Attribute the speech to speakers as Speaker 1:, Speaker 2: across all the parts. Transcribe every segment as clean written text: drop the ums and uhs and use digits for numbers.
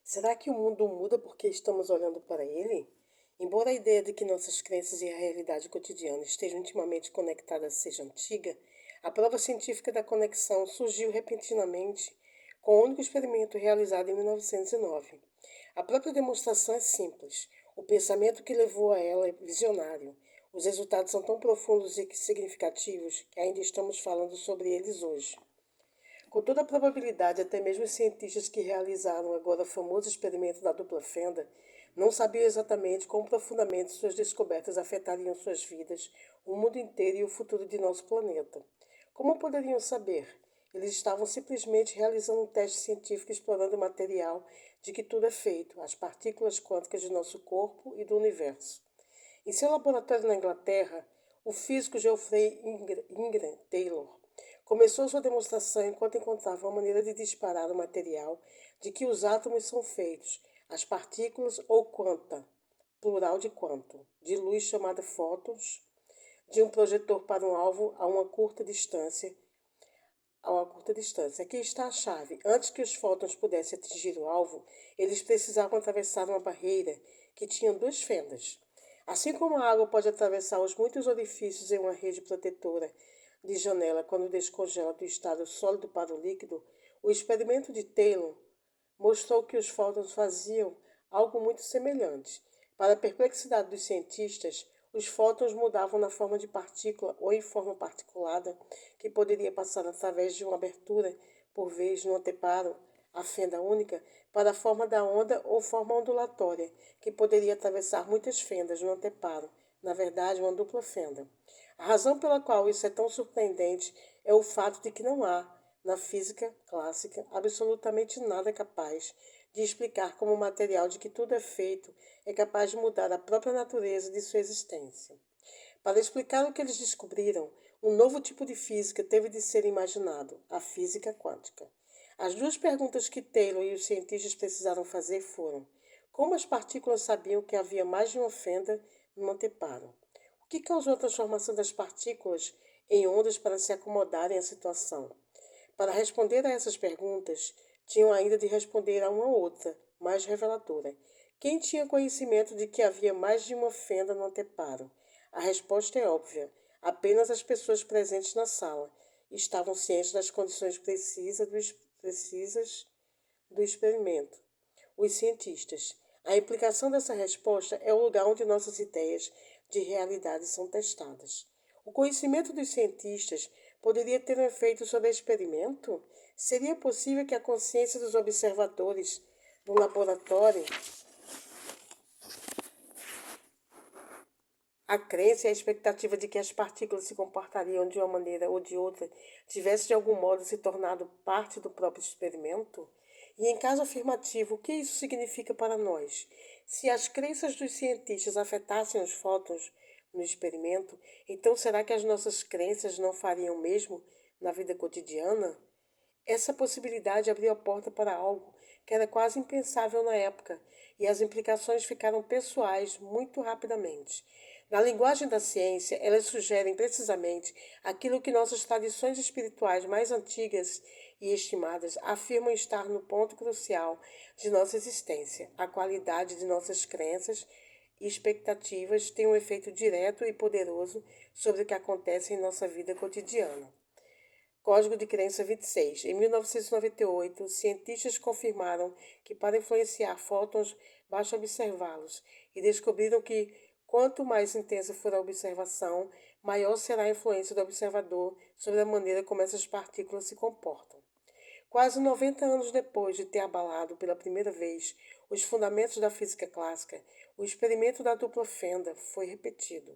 Speaker 1: Será que o mundo muda porque estamos olhando para ele? Embora a ideia de que nossas crenças e a realidade cotidiana estejam intimamente conectadas seja antiga, a prova científica da conexão surgiu repentinamente com o único experimento realizado em 1909. A própria demonstração é simples. O pensamento que levou a ela é visionário. Os resultados são tão profundos e significativos que ainda estamos falando sobre eles hoje. Com toda a probabilidade, até mesmo os cientistas que realizaram agora o famoso experimento da dupla fenda não sabiam exatamente quão profundamente suas descobertas afetariam suas vidas, o mundo inteiro e o futuro de nosso planeta. Como poderiam saber? Eles estavam simplesmente realizando um teste científico explorando o material de que tudo é feito, as partículas quânticas de nosso corpo e do universo. Em seu laboratório na Inglaterra, o físico Geoffrey Ingram Taylor começou sua demonstração enquanto encontrava uma maneira de disparar o material de que os átomos são feitos, as partículas ou quanta, plural de quanto, de luz chamada fótons, de um projetor para um alvo a uma curta distância. Aqui está a chave. Antes que os fótons pudessem atingir o alvo, eles precisavam atravessar uma barreira que tinha duas fendas. Assim como a água pode atravessar os muitos orifícios em uma rede protetora de janela quando descongela do estado sólido para o líquido, o experimento de Taylor mostrou que os fótons faziam algo muito semelhante. Para a perplexidade dos cientistas, os fótons mudavam na forma de partícula ou em forma particulada, que poderia passar através de uma abertura, por vez no anteparo, a fenda única, para a forma da onda ou forma ondulatória, que poderia atravessar muitas fendas no anteparo, na verdade, uma dupla fenda. A razão pela qual isso é tão surpreendente é o fato de que não há, na física clássica, absolutamente nada capaz de explicar como o material de que tudo é feito é capaz de mudar a própria natureza de sua existência. Para explicar o que eles descobriram, um novo tipo de física teve de ser imaginado, a física quântica. As duas perguntas que Taylor e os cientistas precisaram fazer foram: como as partículas sabiam que havia mais de uma fenda no anteparo? O que causou a transformação das partículas em ondas para se acomodarem à situação? Para responder a essas perguntas, tinham ainda de responder a uma outra, mais reveladora. Quem tinha conhecimento de que havia mais de uma fenda no anteparo? A resposta é óbvia. Apenas as pessoas presentes na sala estavam cientes das condições precisas do experimento. Os cientistas. A implicação dessa resposta é o lugar onde nossas ideias de realidade são testadas. O conhecimento dos cientistas poderia ter um efeito sobre o experimento? Seria possível que a consciência dos observadores do laboratório, a crença e a expectativa de que as partículas se comportariam de uma maneira ou de outra tivesse de algum modo se tornado parte do próprio experimento? E em caso afirmativo, o que isso significa para nós? Se as crenças dos cientistas afetassem os fótons no experimento, então será que as nossas crenças não fariam o mesmo na vida cotidiana? Essa possibilidade abriu a porta para algo que era quase impensável na época, e as implicações ficaram pessoais muito rapidamente. Na linguagem da ciência, elas sugerem precisamente aquilo que nossas tradições espirituais mais antigas e estimadas afirmam estar no ponto crucial de nossa existência. A qualidade de nossas crenças e expectativas tem um efeito direto e poderoso sobre o que acontece em nossa vida cotidiana. Código de Crença 26. Em 1998, cientistas confirmaram que para influenciar fótons basta observá-los e descobriram que quanto mais intensa for a observação, maior será a influência do observador sobre a maneira como essas partículas se comportam. Quase 90 anos depois de ter abalado pela primeira vez os fundamentos da física clássica, o experimento da dupla fenda foi repetido.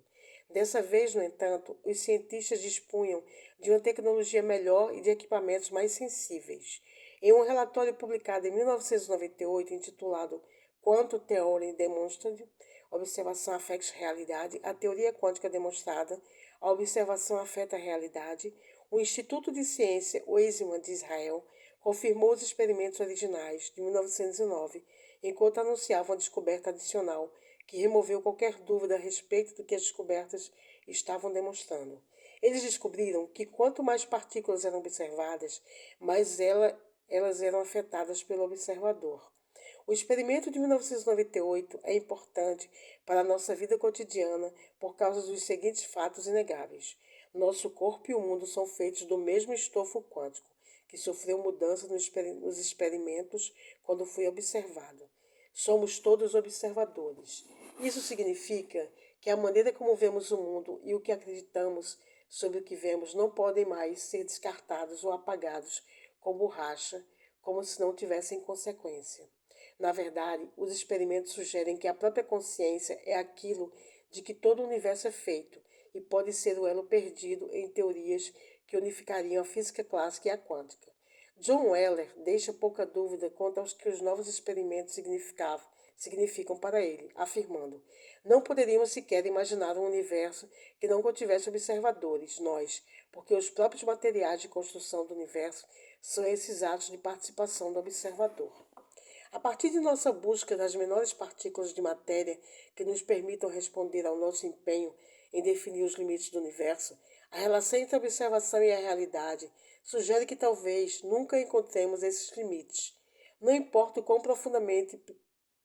Speaker 1: Dessa vez, no entanto, os cientistas dispunham de uma tecnologia melhor e de equipamentos mais sensíveis. Em um relatório publicado em 1998, intitulado Quantum Theory Demonstrated, Observação afeta realidade, a teoria quântica demonstrada, a observação afeta a realidade, o Instituto de Ciência Weizmann de Israel confirmou os experimentos originais de 1909, enquanto anunciava uma descoberta adicional que removeu qualquer dúvida a respeito do que as descobertas estavam demonstrando. Eles descobriram que quanto mais partículas eram observadas, mais elas eram afetadas pelo observador. O experimento de 1998 é importante para a nossa vida cotidiana por causa dos seguintes fatos inegáveis. Nosso corpo e o mundo são feitos do mesmo estofo quântico, que sofreu mudança nos experimentos quando foi observado. Somos todos observadores. Isso significa que a maneira como vemos o mundo e o que acreditamos sobre o que vemos não podem mais ser descartados ou apagados com borracha, como se não tivessem consequência. Na verdade, os experimentos sugerem que a própria consciência é aquilo de que todo o universo é feito e pode ser o elo perdido em teorias que unificariam a física clássica e a quântica. John Wheeler deixa pouca dúvida quanto aos que os novos experimentos significam para ele, afirmando: não poderíamos sequer imaginar um universo que não contivesse observadores, nós, porque os próprios materiais de construção do universo são esses atos de participação do observador. A partir de nossa busca das menores partículas de matéria que nos permitam responder ao nosso empenho em definir os limites do universo, a relação entre a observação e a realidade sugere que talvez nunca encontremos esses limites. Não importa o quão profundamente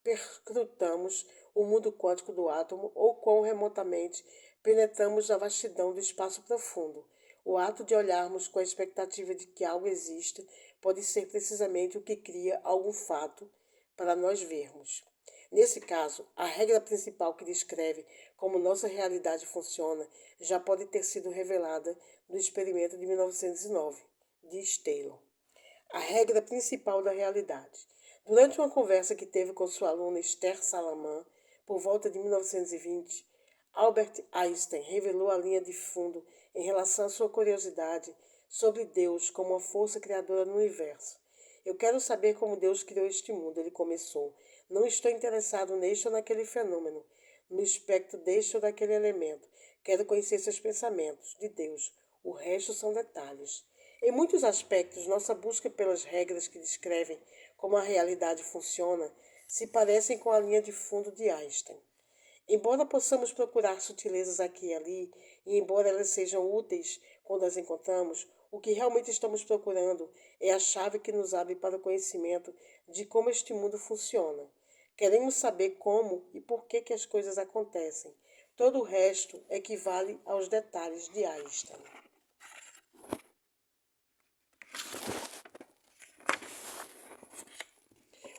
Speaker 1: perscrutamos o mundo quântico do átomo ou quão remotamente penetramos na vastidão do espaço profundo. O ato de olharmos com a expectativa de que algo exista pode ser precisamente o que cria algum fato para nós vermos. Nesse caso, a regra principal que descreve como nossa realidade funciona já pode ter sido revelada no experimento de 1909, diz Taylor. A regra principal da realidade. Durante uma conversa que teve com sua aluna Esther Salaman, por volta de 1920, Albert Einstein revelou a linha de fundo em relação à sua curiosidade sobre Deus como uma força criadora no universo. Eu quero saber como Deus criou este mundo, ele começou. Não estou interessado neste ou naquele fenômeno, no espectro deste ou daquele elemento. Quero conhecer seus pensamentos, de Deus. O resto são detalhes. Em muitos aspectos, nossa busca pelas regras que descrevem como a realidade funciona se parecem com a linha de fundo de Einstein. Embora possamos procurar sutilezas aqui e ali, e embora elas sejam úteis quando as encontramos, o que realmente estamos procurando é a chave que nos abre para o conhecimento de como este mundo funciona. Queremos saber como e por que as coisas acontecem. Todo o resto equivale aos detalhes de Einstein.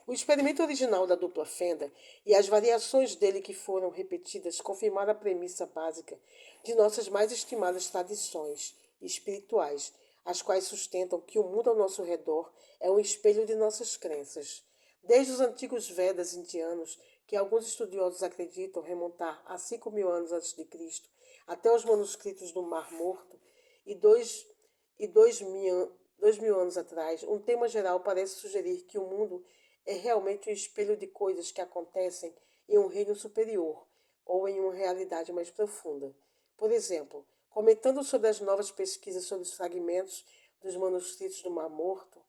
Speaker 1: O experimento original da dupla fenda e as variações dele que foram repetidas confirmaram a premissa básica de nossas mais estimadas tradições espirituais, as quais sustentam que o mundo ao nosso redor é um espelho de nossas crenças. Desde os antigos Vedas indianos, que alguns estudiosos acreditam remontar a 5.000 anos antes de Cristo, até os manuscritos do Mar Morto, e 2.000 anos atrás, um tema geral parece sugerir que o mundo é realmente um espelho de coisas que acontecem em um reino superior ou em uma realidade mais profunda. Por exemplo, comentando sobre as novas pesquisas sobre os fragmentos dos manuscritos do Mar Morto,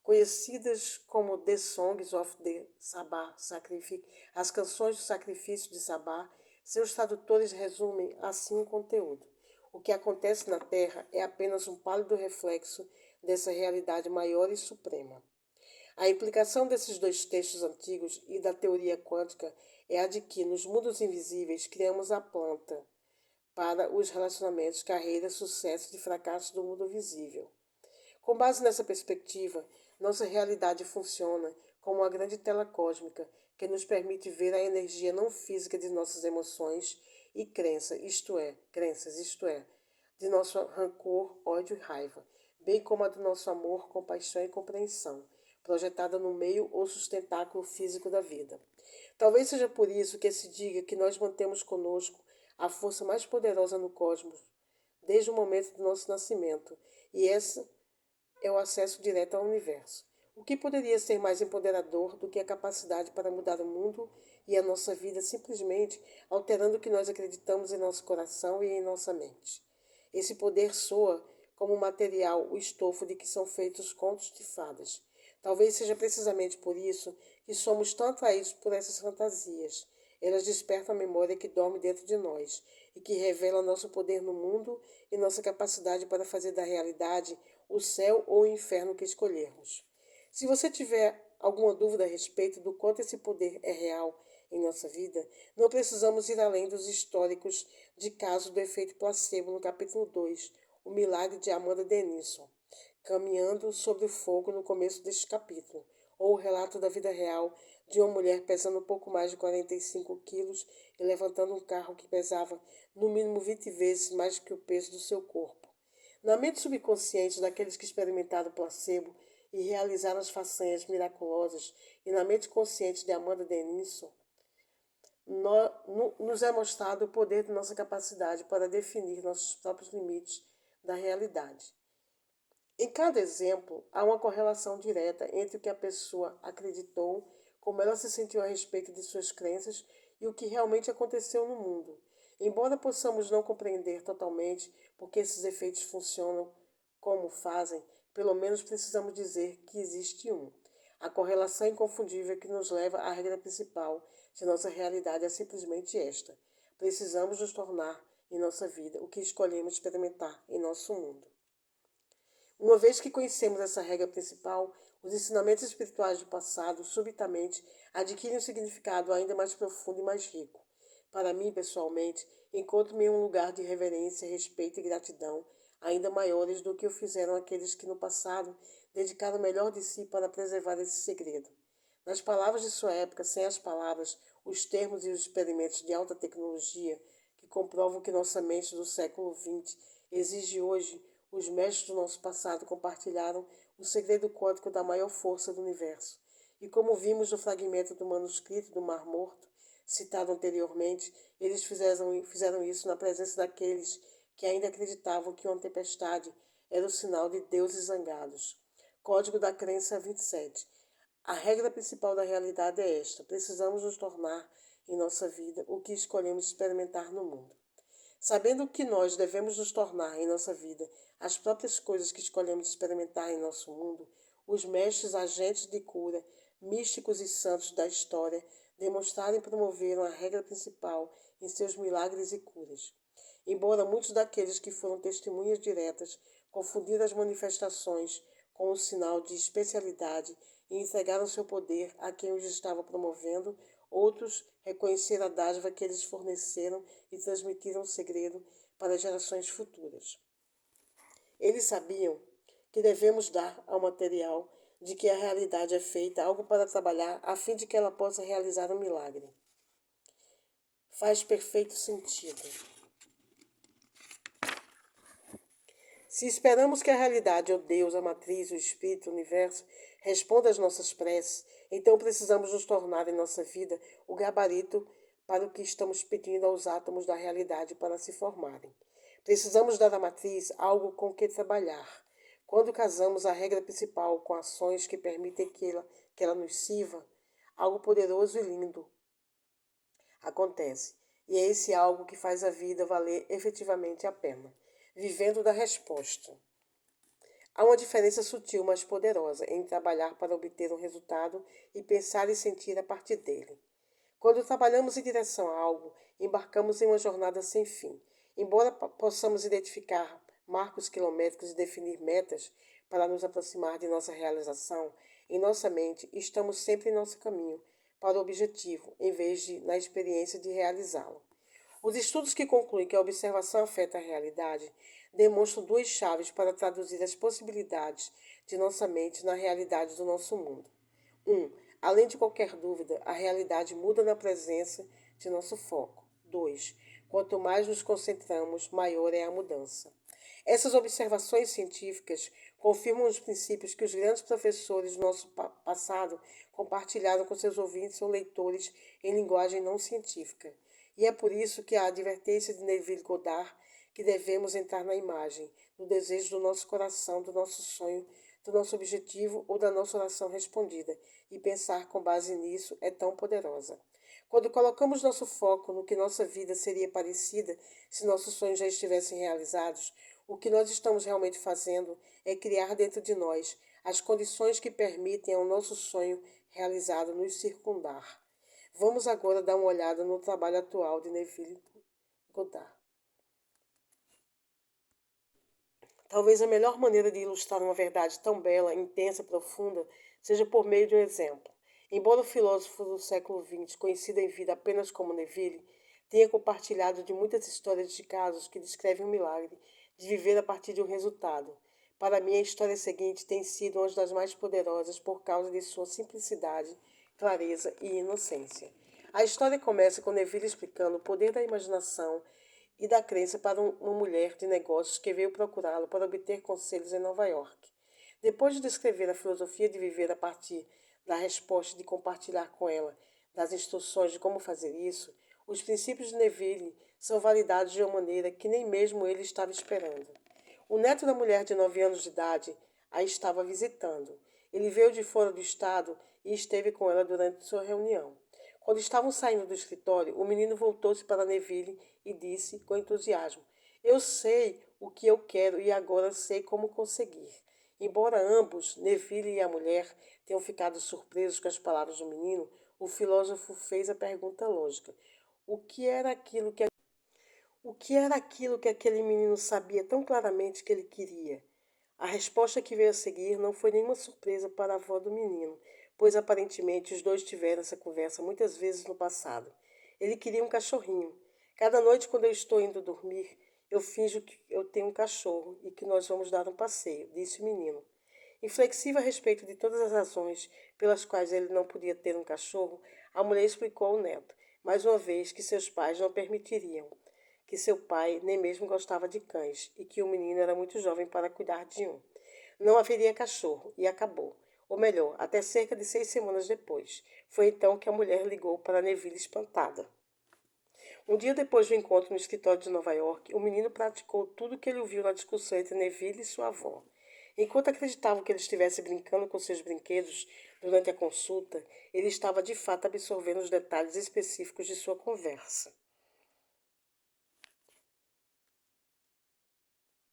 Speaker 1: conhecidas como The Songs of the Sabbath Sacrifice, as canções do sacrifício de Sabá, seus tradutores resumem assim o conteúdo. O que acontece na Terra é apenas um pálido reflexo dessa realidade maior e suprema. A implicação desses dois textos antigos e da teoria quântica é a de que, nos mundos invisíveis, criamos a planta para os relacionamentos, carreiras, sucessos e fracassos do mundo visível. Com base nessa perspectiva, nossa realidade funciona como uma grande tela cósmica que nos permite ver a energia não física de nossas emoções e crenças, isto é, de nosso rancor, ódio e raiva, bem como a do nosso amor, compaixão e compreensão, projetada no meio ou sustentáculo físico da vida. Talvez seja por isso que se diga que nós mantemos conosco a força mais poderosa no cosmos desde o momento do nosso nascimento, e essa é o acesso direto ao universo. O que poderia ser mais empoderador do que a capacidade para mudar o mundo e a nossa vida simplesmente alterando o que nós acreditamos em nosso coração e em nossa mente? Esse poder soa como material o estofo de que são feitos contos de fadas. Talvez seja precisamente por isso que somos tão atraídos por essas fantasias. Elas despertam a memória que dorme dentro de nós e que revela nosso poder no mundo e nossa capacidade para fazer da realidade o céu ou o inferno que escolhermos. Se você tiver alguma dúvida a respeito do quanto esse poder é real em nossa vida, não precisamos ir além dos históricos de caso do efeito placebo no capítulo 2, o milagre de Amanda Denison, caminhando sobre o fogo no começo deste capítulo, ou o relato da vida real de uma mulher pesando um pouco mais de 45 quilos e levantando um carro que pesava no mínimo 20 vezes mais que o peso do seu corpo. Na mente subconsciente daqueles que experimentaram o placebo e realizaram as façanhas miraculosas, e na mente consciente de Amanda Denison, nos é mostrado o poder de nossa capacidade para definir nossos próprios limites da realidade. Em cada exemplo, há uma correlação direta entre o que a pessoa acreditou, como ela se sentiu a respeito de suas crenças e o que realmente aconteceu no mundo. Embora possamos não compreender totalmente por que esses efeitos funcionam como fazem, pelo menos precisamos dizer que existe um. A correlação inconfundível que nos leva à regra principal de nossa realidade é simplesmente esta. Precisamos nos tornar em nossa vida o que escolhemos experimentar em nosso mundo. Uma vez que conhecemos essa regra principal, os ensinamentos espirituais do passado subitamente adquirem um significado ainda mais profundo e mais rico. Para mim, pessoalmente, encontro-me em um lugar de reverência, respeito e gratidão ainda maiores do que o fizeram aqueles que no passado dedicaram o melhor de si para preservar esse segredo. Nas palavras de sua época, sem as palavras, os termos e os experimentos de alta tecnologia que comprovam que nossa mente do século XX exige hoje, os mestres do nosso passado compartilharam o segredo quântico da maior força do universo. E como vimos no fragmento do manuscrito do Mar Morto, citado anteriormente, eles fizeram isso na presença daqueles que ainda acreditavam que uma tempestade era o sinal de deuses zangados. Código da Crença 27. A regra principal da realidade é esta: precisamos nos tornar em nossa vida o que escolhemos experimentar no mundo. Sabendo que nós devemos nos tornar em nossa vida as próprias coisas que escolhemos experimentar em nosso mundo, os mestres agentes de cura, místicos e santos da história demonstraram e promoveram a regra principal em seus milagres e curas. Embora muitos daqueles que foram testemunhas diretas confundiram as manifestações com um sinal de especialidade e entregaram seu poder a quem os estava promovendo, outros reconheceram a dádiva que eles forneceram e transmitiram o segredo para gerações futuras. Eles sabiam que devemos dar ao material de que a realidade é feita algo para trabalhar a fim de que ela possa realizar um milagre. Faz perfeito sentido. Se esperamos que a realidade, ou Deus, a matriz, o Espírito, o universo, responda às nossas preces, então precisamos nos tornar em nossa vida o gabarito para o que estamos pedindo aos átomos da realidade para se formarem. Precisamos dar à matriz algo com que trabalhar. Quando casamos a regra principal com ações que permitem que ela nos sirva, algo poderoso e lindo acontece. E é esse algo que faz a vida valer efetivamente a pena. Vivendo da resposta. Há uma diferença sutil, mas poderosa, em trabalhar para obter um resultado e pensar e sentir a partir dele. Quando trabalhamos em direção a algo, embarcamos em uma jornada sem fim. Embora possamos identificar marcos quilométricos e definir metas para nos aproximar de nossa realização, em nossa mente estamos sempre em nosso caminho para o objetivo, em vez de na experiência de realizá-lo. Os estudos que concluem que a observação afeta a realidade demonstram duas chaves para traduzir as possibilidades de nossa mente na realidade do nosso mundo. 1. Além de qualquer dúvida, a realidade muda na presença de nosso foco. 2. Quanto mais nos concentramos, maior é a mudança. Essas observações científicas confirmam os princípios que os grandes professores do nosso passado compartilharam com seus ouvintes ou leitores em linguagem não científica. E é por isso que a advertência de Neville Goddard que devemos entrar na imagem, no desejo do nosso coração, do nosso sonho, do nosso objetivo ou da nossa oração respondida, e pensar com base nisso é tão poderosa. Quando colocamos nosso foco no que nossa vida seria parecida se nossos sonhos já estivessem realizados, o que nós estamos realmente fazendo é criar dentro de nós as condições que permitem ao nosso sonho realizado nos circundar. Vamos agora dar uma olhada no trabalho atual de Neville Goddard. Talvez a melhor maneira de ilustrar uma verdade tão bela, intensa, profunda, seja por meio de um exemplo. Embora o filósofo do século XX, conhecido em vida apenas como Neville, tenha compartilhado de muitas histórias de casos que descrevem o milagre de viver a partir de um resultado, para mim a história seguinte tem sido uma das mais poderosas por causa de sua simplicidade, clareza e inocência. A história começa com Neville explicando o poder da imaginação e da crença para uma mulher de negócios que veio procurá-lo para obter conselhos em Nova York. Depois de descrever a filosofia de viver a partir da resposta e de compartilhar com ela das instruções de como fazer isso, os princípios de Neville são validados de uma maneira que nem mesmo ele estava esperando. O neto da mulher de 9 anos de idade a estava visitando. Ele veio de fora do estado e esteve com ela durante sua reunião. Quando estavam saindo do escritório, o menino voltou-se para Neville e disse com entusiasmo: Eu sei o que eu quero e agora sei como conseguir. Embora ambos, Neville e a mulher, tenham ficado surpresos com as palavras do menino, o filósofo fez a pergunta lógica: O que era aquilo que o que era aquilo que aquele menino sabia tão claramente que ele queria? A resposta que veio a seguir não foi nenhuma surpresa para a avó do menino, pois aparentemente os dois tiveram essa conversa muitas vezes no passado. Ele queria um cachorrinho. Cada noite, quando eu estou indo dormir, eu finjo que eu tenho um cachorro e que nós vamos dar um passeio, disse o menino. Inflexível a respeito de todas as razões pelas quais ele não podia ter um cachorro, a mulher explicou ao neto, mais uma vez, que seus pais não permitiriam, que seu pai nem mesmo gostava de cães e que o menino era muito jovem para cuidar de um. Não haveria cachorro, e acabou. Ou melhor, até cerca de 6 semanas depois. Foi então que a mulher ligou para Neville espantada. Um dia depois do encontro no escritório de Nova York, o menino praticou tudo o que ele ouviu na discussão entre Neville e sua avó. Enquanto acreditavam que ele estivesse brincando com seus brinquedos durante a consulta, ele estava de fato absorvendo os detalhes específicos de sua conversa.